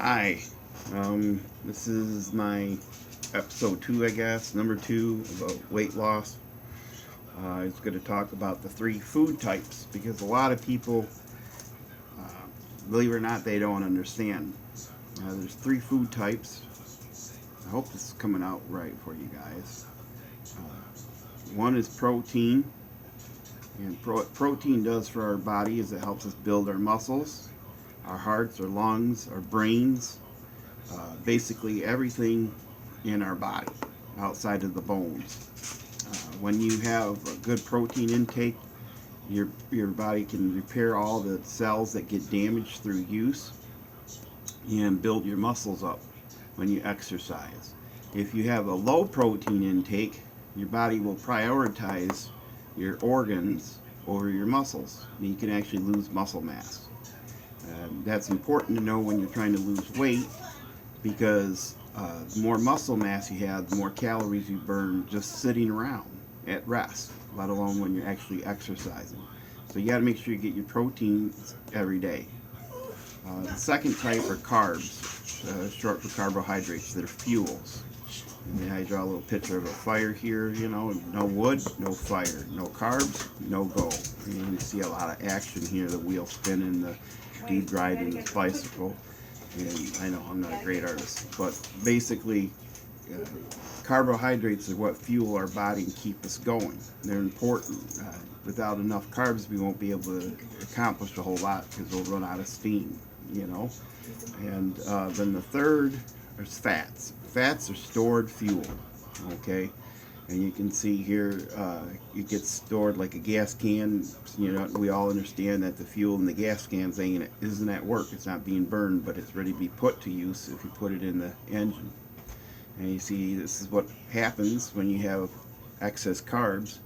Hi, this is my episode 2, I guess, number 2 about weight loss. I was going to talk about the 3 food types because a lot of people, believe it or not, they don't understand. There's 3 food types. I hope this is coming out right for you guys. One is protein, and what protein does for our body is it helps us build our muscles, our hearts, our lungs, our brains, basically everything in our body outside of the bones. When you have a good protein intake, your body can repair all the cells that get damaged through use and build your muscles up when you exercise. If you have a low protein intake, your body will prioritize your organs over your muscles. You can actually lose muscle mass. That's important to know when you're trying to lose weight because the more muscle mass you have, the more calories you burn just sitting around at rest, let alone when you're actually exercising. So you got to make sure you get your proteins every day. The second type are carbs, short for carbohydrates. They're fuels. And I draw a little picture of a fire here, no wood, no fire, no carbs, no go. And you see a lot of action here, the wheel spinning, the dude driving his bicycle. And I know I'm not a great artist, but basically, uh, carbohydrates are what fuel our body and keep us going. They're important. Without enough carbs, we won't be able to accomplish a whole lot because we'll run out of steam. And then the third is fats. Fats are stored fuel, okay? And you can see here, it gets stored like a gas can. We all understand that the fuel in the gas cans isn't at work. It's not being burned, but it's ready to be put to use if you put it in the engine. And you see, this is what happens when you have excess carbs.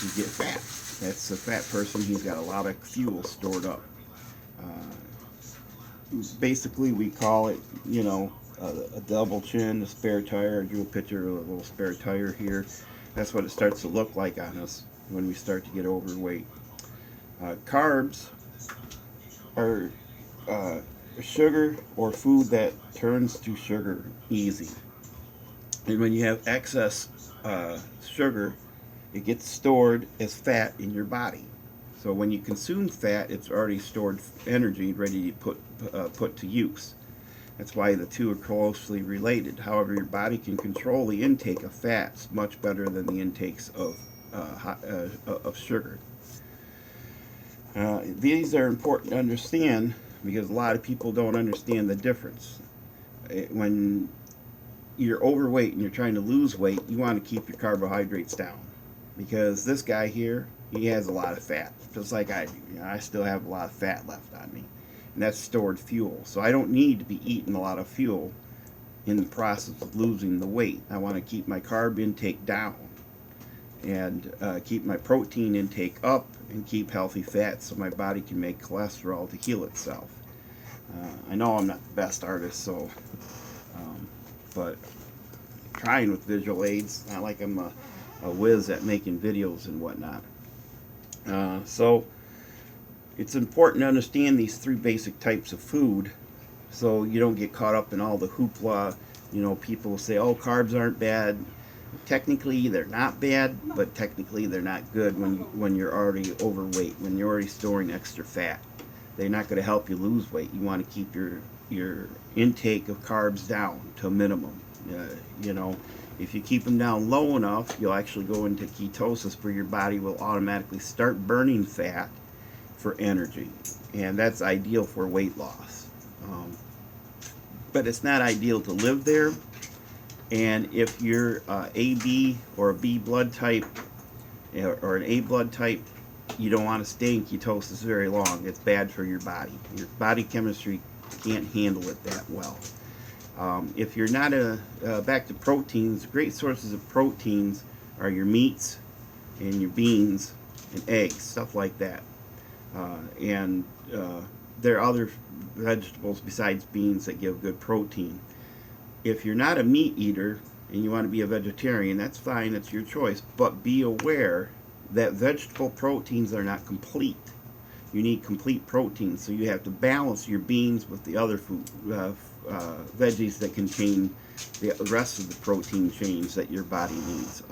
You get fat. That's a fat person. He's got a lot of fuel stored up. Basically, we call it, a double chin, a spare tire. I drew a picture of a little spare tire here. That's what it starts to look like on us when we start to get overweight. Carbs are sugar or food that turns to sugar easy. And when you have excess sugar, it gets stored as fat in your body. So when you consume fat, it's already stored energy ready to put to use. That's why the two are closely related. However, your body can control the intake of fats much better than the intakes of sugar. These are important to understand because a lot of people don't understand the difference. When you're overweight and you're trying to lose weight, you want to keep your carbohydrates down because this guy here, he has a lot of fat, just like I do. I still have a lot of fat left on me, and that's stored fuel. So I don't need to be eating a lot of fuel in the process of losing the weight. I want to keep my carb intake down and keep my protein intake up and keep healthy fats so my body can make cholesterol to heal itself. I know I'm not the best artist, but trying with visual aids, not like I'm a whiz at making videos and whatnot. So it's important to understand these 3 basic types of food so you don't get caught up in all the hoopla. People say, oh, carbs aren't bad. Technically, they're not bad, but technically they're not good when you're already overweight, when you're already storing extra fat. They're not going to help you lose weight. You want to keep your intake of carbs down to a minimum. If you keep them down low enough, you'll actually go into ketosis where your body will automatically start burning fat for energy. And that's ideal for weight loss. But it's not ideal to live there. And if you're AB or a B blood type or an A blood type, you don't want to stay in ketosis very long. It's bad for your body. Your body chemistry can't handle it that well. If you're not back to proteins, great sources of proteins are your meats and your beans and eggs, stuff like that. And there are other vegetables besides beans that give good protein. If you're not a meat eater and you want to be a vegetarian, that's fine, that's your choice. But be aware that vegetable proteins are not complete. you need complete protein. So you have to balance your beans with the other food veggies that contain the rest of the protein chains that your body needs.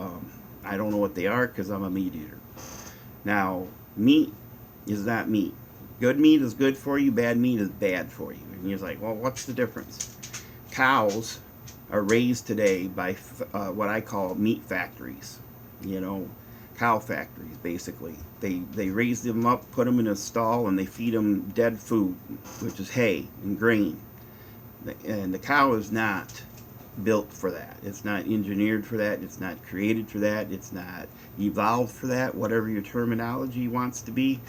I don't know what they are because I'm a meat eater. Now, meat is not meat. Good meat is good for you, bad meat is bad for you. And you're like, well, what's the difference? Cows are raised today by what I call meat factories. You know, cow factories, basically. They raise them up, put them in a stall, and they feed them dead food, which is hay and grain. And the cow is not built for that. It's not engineered for that. It's not created for that. It's not evolved for that, whatever your terminology wants to be.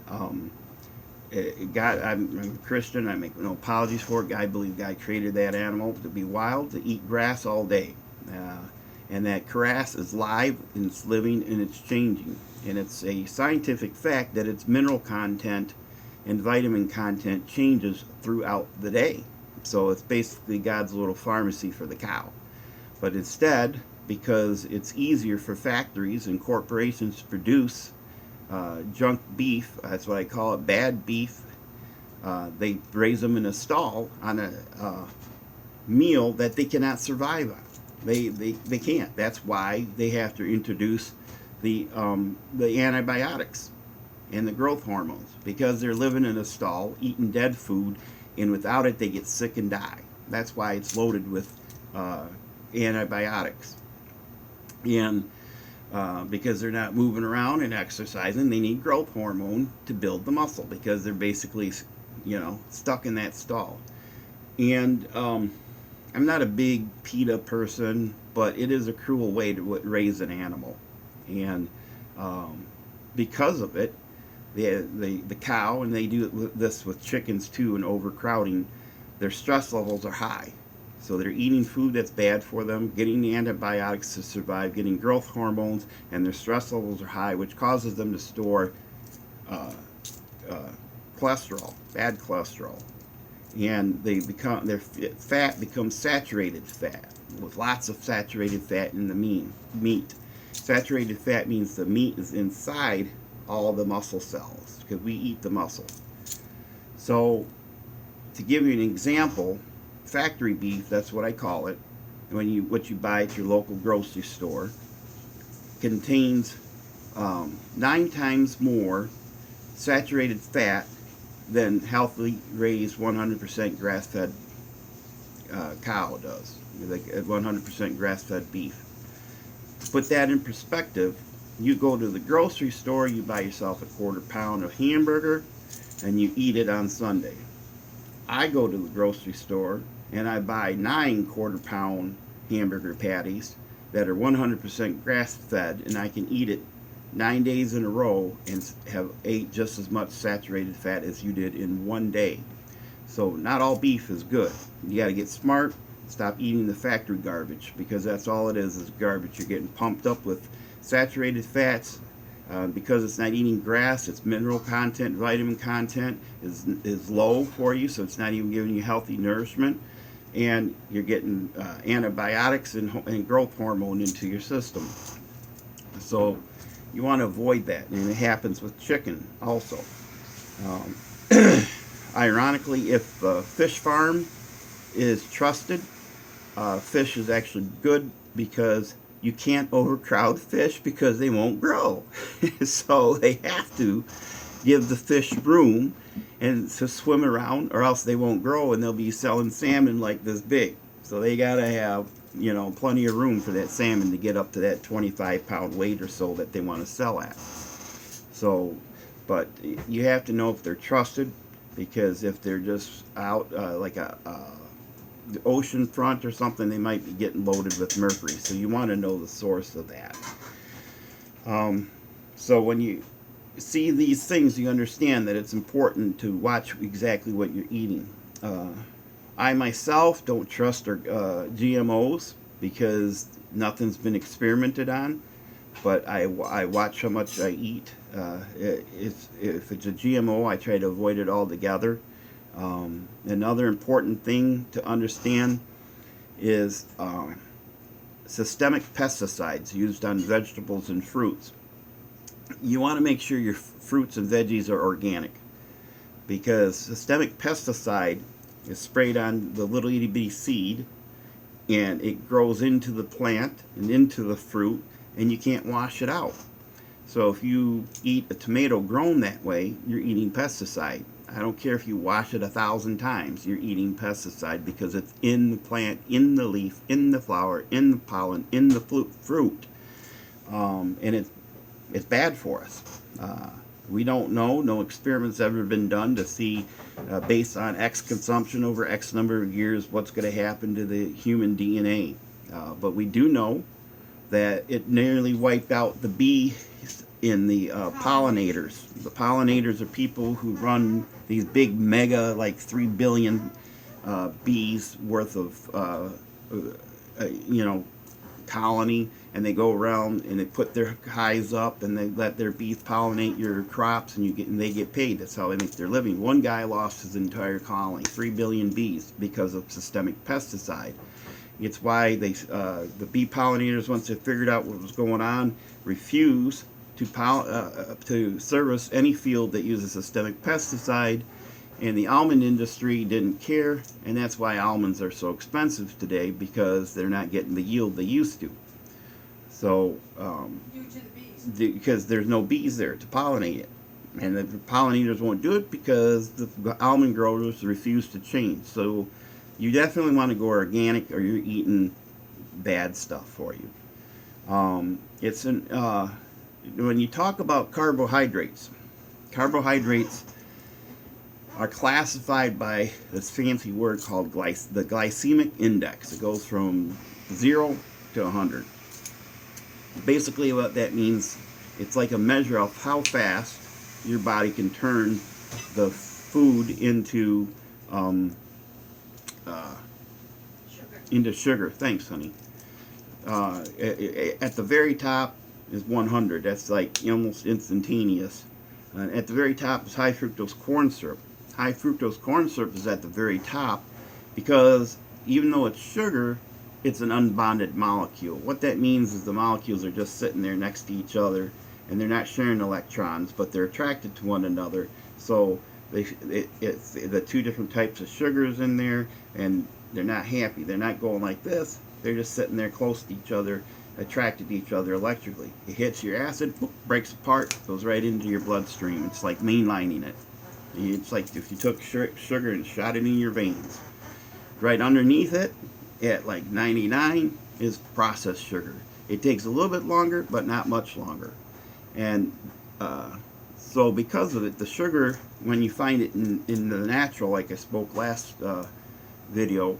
God, I'm a Christian. I make no apologies for it. I believe God created that animal to be wild, to eat grass all day. And that grass is live, and it's living, and it's changing. And it's a scientific fact that its mineral content and vitamin content changes throughout the day. So it's basically God's little pharmacy for the cow. But instead, because it's easier for factories and corporations to produce junk beef, that's what I call it, bad beef, they raise them in a stall on a meal that they cannot survive on. They can't. That's why they have to introduce the antibiotics and the growth hormones, because they're living in a stall, eating dead food, and without it they get sick and die. That's why it's loaded with antibiotics. And because they're not moving around and exercising, they need growth hormone to build the muscle, because they're basically, you know, stuck in that stall. And I'm not a big PETA person, but it is a cruel way to raise an animal. And because of it, the cow, and they do this with chickens too, and overcrowding, their stress levels are high. So they're eating food that's bad for them, getting the antibiotics to survive, getting growth hormones, and their stress levels are high, which causes them to store cholesterol, bad cholesterol. And their fat becomes saturated fat, with lots of saturated fat in the meat. Saturated fat means the meat is inside all the muscle cells, because we eat the muscle. So, to give you an example, factory beef, that's what I call it, what you buy at your local grocery store, contains 9 times more saturated fat than healthily raised 100% grass-fed cow does, like 100% grass-fed beef. To put that in perspective, you go to the grocery store, you buy yourself a 1/4 pound of hamburger, and you eat it on Sunday. I go to the grocery store and I buy 9 1/4 pound hamburger patties that are 100% grass-fed, and I can eat it 9 days in a row and have ate just as much saturated fat as you did in one day. So not all beef is good. You got to get smart. Stop eating the factory garbage, because that's all it is garbage. You're getting pumped up with saturated fats. Because it's not eating grass, its mineral content, vitamin content is low for you, so it's not even giving you healthy nourishment. And you're getting antibiotics and growth hormone into your system. So you want to avoid that, and it happens with chicken also. Ironically, if a fish farm is trusted, fish is actually good, because you can't overcrowd fish because they won't grow. So they have to give the fish room and to swim around, or else they won't grow, and they'll be selling salmon like this big. So they gotta have, you know, plenty of room for that salmon to get up to that 25-pound weight or so that they want to sell at. So, but you have to know if they're trusted, because if they're just out like the ocean front or something, they might be getting loaded with mercury. So you want to know the source of that. So when you see these things, you understand that it's important to watch exactly what you're eating. I myself don't trust GMOs, because nothing's been experimented on, but I watch how much I eat. If it's a GMO, I try to avoid it altogether. Another important thing to understand is systemic pesticides used on vegetables and fruits. You want to make sure your fruits and veggies are organic. because systemic pesticide is sprayed on the little itty bitty seed, and it grows into the plant and into the fruit, and you can't wash it out. So if you eat a tomato grown that way, you're eating pesticide. I don't care if you wash it 1,000 times, you're eating pesticide because it's in the plant, in the leaf, in the flower, in the pollen, in the fruit. And it's bad for us. We don't know. No experiments ever been done to see, based on X consumption over X number of years, what's going to happen to the human DNA. But we do know that it nearly wiped out the bees in the pollinators. The pollinators are people who run these big mega, like 3 billion bees worth of, colony, and they go around and they put their hives up and they let their bees pollinate your crops, and they get paid. That's how they make their living. One guy lost his entire colony, 3 billion bees, because of systemic pesticide. It's why the bee pollinators, once they figured out what was going on, refuse to service any field that uses systemic pesticide. And the almond industry didn't care, and that's why almonds are so expensive today, because they're not getting the yield they used to. So, due to the bees. Because there's no bees there to pollinate it. And the pollinators won't do it because the almond growers refuse to change. So you definitely want to go organic, or you're eating bad stuff for you. When you talk about carbohydrates are classified by this fancy word called the glycemic index. It goes from 0 to 100. Basically what that means, it's like a measure of how fast your body can turn the food into sugar. Thanks, honey. At the very top is 100. That's like almost instantaneous. At the very top is high fructose corn syrup. High fructose corn syrup is at the very top because even though it's sugar, it's an unbonded molecule. What that means is the molecules are just sitting there next to each other, and they're not sharing electrons, but they're attracted to one another. So it's the two different types of sugars in there, and they're not happy. They're not going like this. They're just sitting there close to each other, attracted to each other electrically. It hits your acid, boop, breaks apart, goes right into your bloodstream. It's like mainlining it. It's like if you took sugar and shot it in your veins. Right underneath it, at like 99, is processed sugar. It takes a little bit longer, but not much longer. And so because of it, the sugar, when you find it in the natural, like I spoke last video,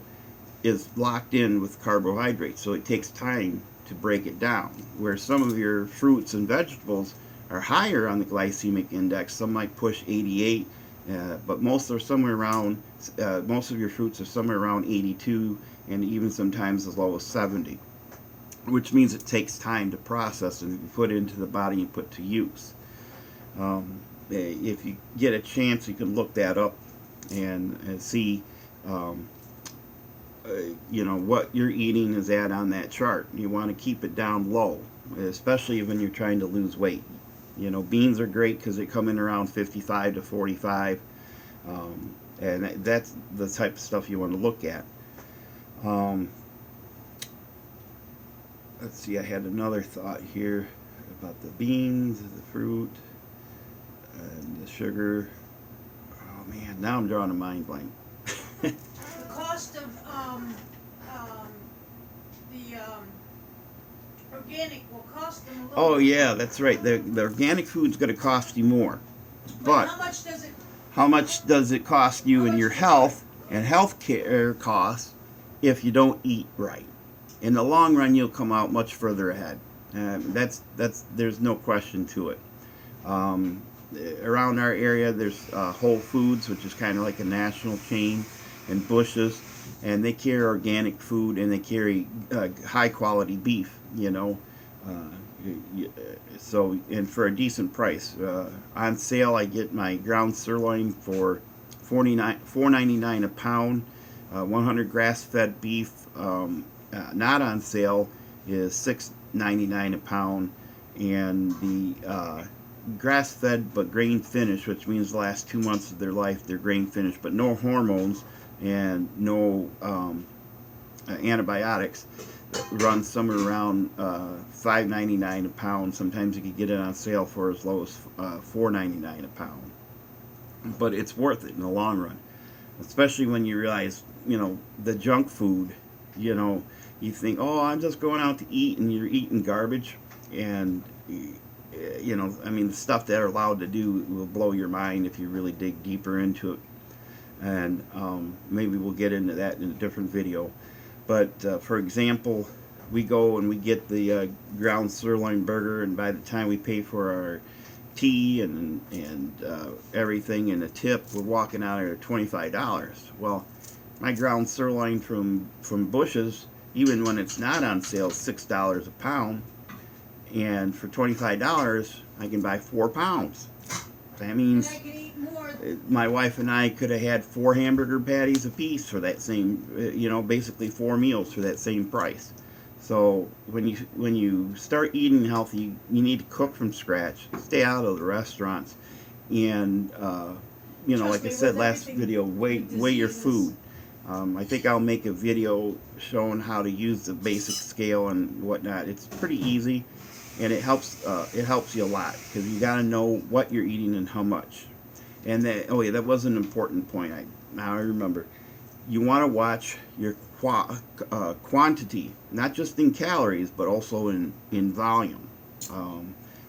is locked in with carbohydrates. So it takes time to break it down. Where some of your fruits and vegetables are higher on the glycemic index. Some might push 88. But most are somewhere around, most of your fruits are somewhere around 82, and even sometimes as low as 70, which means it takes time to process and put into the body and put to use. If you get a chance, you can look that up and see, what you're eating is at on that chart. You want to keep it down low, especially when you're trying to lose weight. Beans are great because they come in around 55 to 45, and that's the type of stuff you want to look at. Let's see, I had another thought here about the beans, the fruit, and the sugar. Oh man, now I'm drawing a mind blank. The cost of organic will cost them a little. Oh yeah, that's right. The organic food's going to cost you more. But how much does it cost you in your health and health care costs if you don't eat right? In the long run, you'll come out much further ahead. There's no question to it. Around our area, there's Whole Foods, which is kind of like a national chain, and Bush's, and they carry organic food, and they carry high quality beef. So, and for a decent price. On sale, I get my ground sirloin for $4.99 a pound. 100 grass-fed beef, not on sale, is $6.99 a pound, and the grass-fed but grain-finished, which means the last 2 months of their life they're grain-finished, but no hormones and no antibiotics. Runs somewhere around $5.99 a pound. Sometimes you can get it on sale for as low as $4.99 a pound. But it's worth it in the long run, especially when you realize, the junk food. You think, oh, I'm just going out to eat, and you're eating garbage. And the stuff they're allowed to do will blow your mind if you really dig deeper into it. And maybe we'll get into that in a different video. But for example, we go and we get the ground sirloin burger, and by the time we pay for our tea and everything and a tip, we're walking out at $25. Well, my ground sirloin from Bush's, even when it's not on sale, is $6 a pound, and for $25 I can buy 4 pounds. That means And I can eat more. my wife and I could have had 4 hamburger patties apiece for that same, basically 4 meals for that same price. So when you start eating healthy, you need to cook from scratch. Stay out of the restaurants, and like I said last video, weigh your food. I think I'll make a video showing how to use the basic scale and whatnot. It's pretty easy, and it helps you a lot, because you got to know what you're eating and how much. And that was an important point. Now I remember. You want to watch your quantity, not just in calories, but also in volume.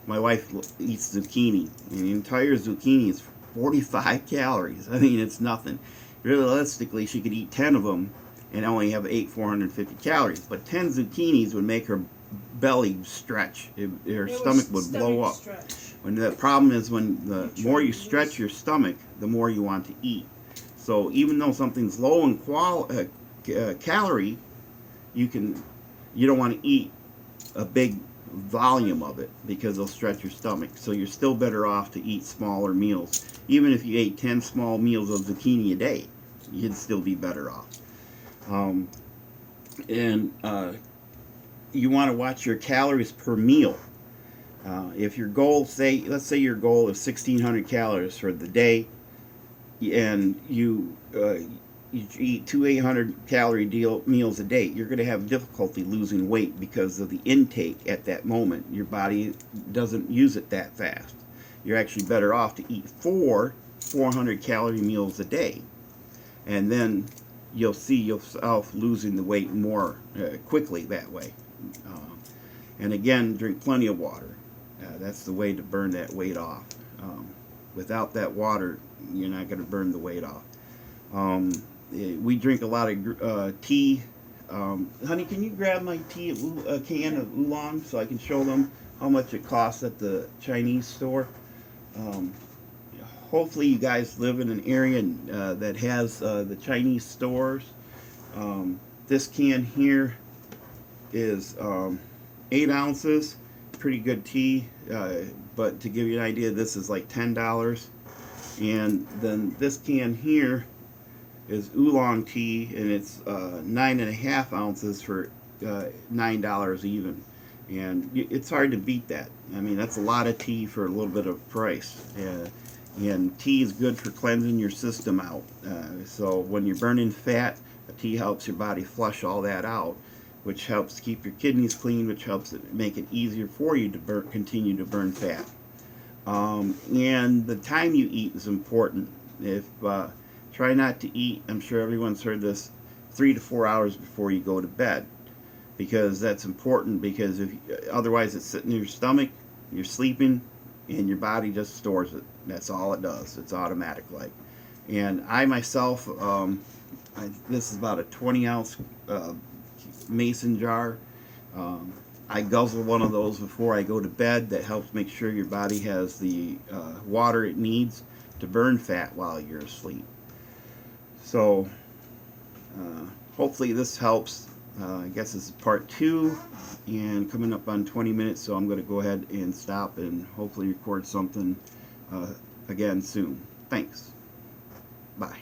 My wife eats zucchini, and the entire zucchini is 45 calories. I mean, it's nothing. Realistically, she could eat 10 of them and only have 450 calories. But 10 zucchinis would make her belly stretch. Her stomach would blow up. When the problem is, when the more you stretch your stomach, the more you want to eat. So even though something's low in calorie, you don't want to eat a big volume of it, because it'll stretch your stomach. So you're still better off to eat smaller meals. Even if you ate 10 small meals of zucchini a day, you'd still be better off. You want to watch your calories per meal. If your goal, let's say your goal is 1,600 calories for the day, and you eat 2 800-calorie meals a day, you're going to have difficulty losing weight because of the intake at that moment. Your body doesn't use it that fast. You're actually better off to eat 4 400-calorie meals a day, and then you'll see yourself losing the weight more quickly that way. And again, drink plenty of water. That's the way to burn that weight off. Without that water, you're not going to burn the weight off. We drink a lot of tea. Honey, can you grab my tea, a can of oolong, so I can show them how much it costs at the Chinese store? Hopefully you guys live in an area that has the Chinese stores. This can here is 8 ounces. Pretty good tea, but to give you an idea, this is like $10. And then this can here is oolong tea, and it's 9.5 ounces for $9 even. And it's hard to beat that. I mean, that's a lot of tea for a little bit of price. And tea is good for cleansing your system out. So when you're burning fat, tea helps your body flush all that out, which helps keep your kidneys clean, which helps make it easier for you to continue to burn fat. And the time you eat is important. Try not to eat, I'm sure everyone's heard this, 3 to 4 hours before you go to bed, because that's important, because otherwise it's sitting in your stomach, you're sleeping, and your body just stores it. That's all it does. It's automatic like. And I myself, this is about a 20-ounce mason jar. I guzzle one of those before I go to bed. That helps make sure your body has the water it needs to burn fat while you're asleep. So hopefully this helps. I guess this is part 2, and coming up on 20 minutes, so I'm going to go ahead and stop and hopefully record something again soon. Thanks. Bye.